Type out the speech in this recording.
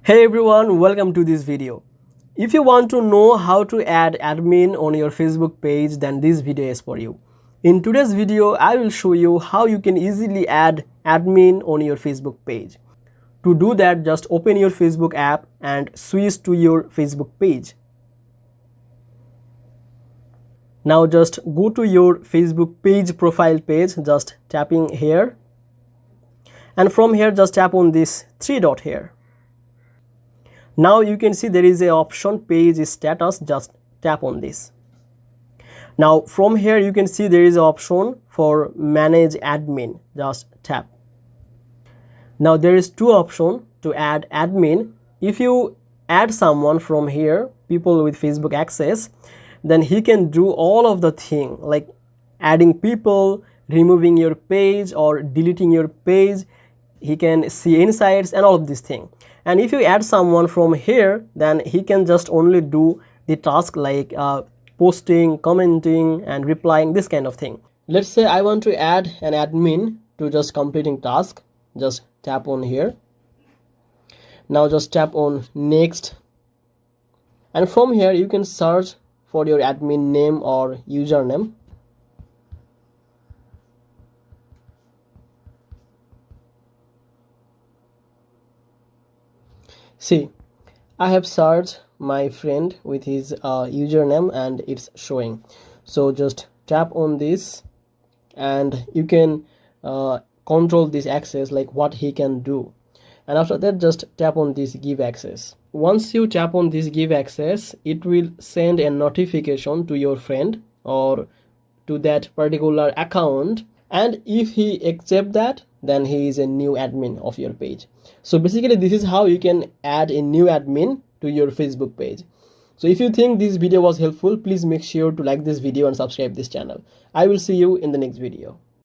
Hey everyone, welcome to this video. If you want to know how to add admin on your Facebook page, then this video is for you. In today's video, I will show you how you can easily add admin on your Facebook page. To do that, just open your Facebook app and switch to your Facebook page. Now just go to your Facebook page profile page, just tapping here. And from here, just tap on this three dot here. Now you can see there is a option page status, just tap on this. Now from here you can see there is an option for manage admin, just tap. Now there is two options to add admin. If you add someone from here, people with Facebook access, then he can do all of the thing like adding people, removing your page or deleting your page. He can see insights and all of these things. And if you add someone from here, then he can just only do the task like posting, commenting and replying, this kind of thing. Let's say I want to add an admin to just completing task. Just tap on here. Now just tap on next. And from here you can search for your admin name or username. See, I have searched my friend with his username and it's showing. So just tap on this and you can control this access, like what he can do. And after that, just tap on this give access. Once you tap on this give access, it will send a notification to your friend or to that particular account. And if he accepts that, then he is a new admin of your page. So basically this is how you can add a new admin to your Facebook page. So if you think this video was helpful, please make sure to like this video and subscribe this channel. I will see you in the next video.